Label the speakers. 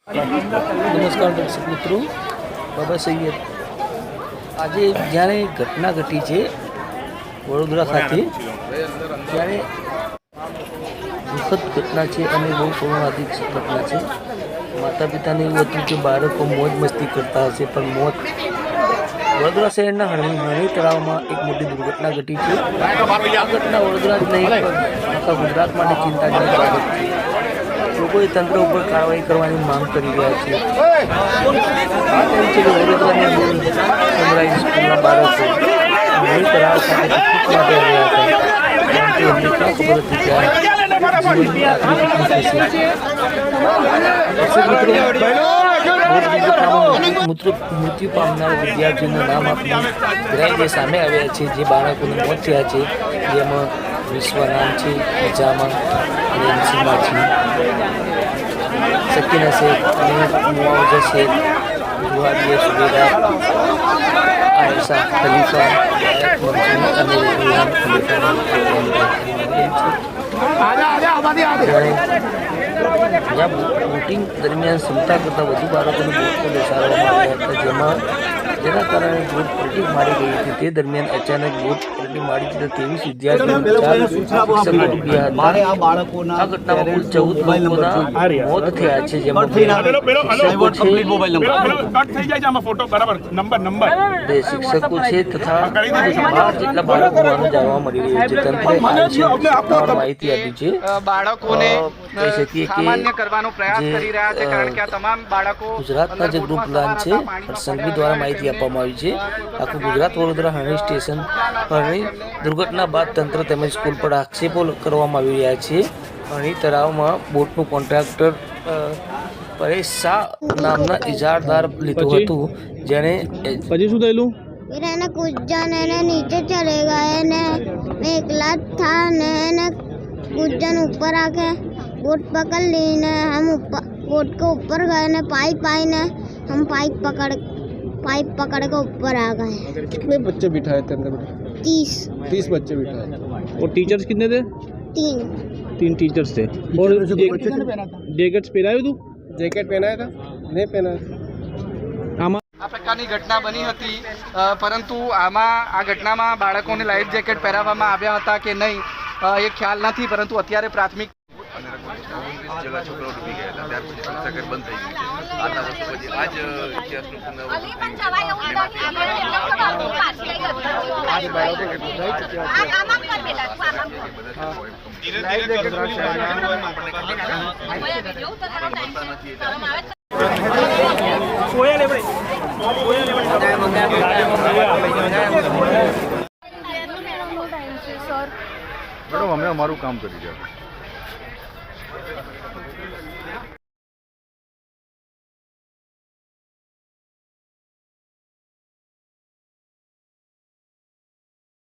Speaker 1: નમસ્કાર દર્શક મિત્રો, બાબા સૈયદ આજે જ્યારે ઘટના ઘટી છે વડોદરા ખાતે, ત્યારે દુઃખદ ઘટના છે અને બહુ કરુણાદિક ઘટના છે. માતા પિતાને એવું હતું કે બાળકો મોજ મસ્તી કરતા હશે, પણ મોત વડોદરા શહેરના હરણી તળાવમાં એક મોટી દુર્ઘટના ઘટી છે. આ ઘટના વડોદરા જ નહીં પણ આખા ગુજરાત માટે ચિંતાજનક બાબત છે. લોકોએ તંત્ર ઉપર કાર્યવાહી કરવાની માંગ કરી રહ્યા છે. વાત એવી છે કે વડોદરાની સનરાઈઝ સ્કૂલના બાળકો હરણી તળાવ ખાતે પિકનિક માટે રહ્યા હતા, કારણ કે એમને ક્યાં ખબર હતી કે આ જીવનની આખરી પિકનિક હશે. મૃત્યુ પામનાર વિદ્યાર્થીઓનું નામ આપી ગ્રાહ્ય સામે આવ્યા છે. જે બાળકોનું મોત થયા છે જેમાં વિશ્વનામ છે, અજામા અને એનસીમાં છે, સકીના શેખ અને મુઆવઝા શેખ, જુહાદિયા સુબેદાર, આયશા ખલીફા, મંજૂર અને રિહાન જ્યાં બોટિંગ દરમિયાન ક્ષમતા કરતાં વધુ બાળકોને બોટમાં બેસાડવામાં આવ્યા હતા, જેના કારણે બોટ પલટી મારી ગઈ હતી. તે દરમિયાન અચાનક બોટ પલટી મારી જતા 23 વિદ્યાર્થીઓ ડૂબ્યા હતા. આ ઘટનામાં કુલ 14 લોકોના મોત થયા છે, જેમાં શિક્ષકો છે તથા 12 જેટલા બાળકો હોવાનું જાણવા મળી રહ્યું છે. તંત્રએ માહિતી આપી છે.
Speaker 2: બાળકોને
Speaker 1: કહી શકીએ કે ગુજરાતના જે ગ્રુપ પ્લાન છે સંઘવી દ્વારા માહિતી આપવામાં આવી છે. આખું ગુજરાત વડોદરા હરણી સ્ટેશન હરણી દુર્ઘટના બાદ તંત્ર તેમજ સ્કૂલ પર આક્ષેપો કરવામાં આવી રહ્યા છે. હરણી તળાવમાં બોટનું કોન્ટ્રાક્ટર પરેશ શાહ નામના ઇજારદાર લીધું હતું, જેણે
Speaker 3: પછી શું થયેલું?
Speaker 4: फिर है ना कुछ जन है ना नीचे चले गए ने, मैं एकला था ने कुछ जन ऊपर आके बोट पकड़ ली ने, हम ऊपर बोट के ऊपर गए ने, पाइप आई ने, हम पाइप पकड़ के ऊपर आ गए.
Speaker 3: कितने बच्चे बिठाए थे अंदर?
Speaker 4: 30
Speaker 3: बच्चे बिठाए. और टीचर्स कितने थे? 3 टीचर्स थे. और जैकेट्स पहनाए તું? जैकेट पहनाया था? नहीं पहनाया.
Speaker 2: આ પ્રકારની ઘટના બની હતી, પરંતુ આ ઘટનામાં બાળકોને લાઈફ જેકેટ પહેરાવવામાં આવ્યા હતા કે નહીં એ ખ્યાલ નથી, પરંતુ અત્યારે પ્રાથમિક
Speaker 5: છોકરાઓ ડૂબી ગયા હતા, ત્યાર પછી સંસ્થાગર બંધ થઈ ગયું છે. આટલા વર્ષો પછી આ જ ઇતિહાસનું મેડમ અમે અમારું કામ કરી રહ્યા.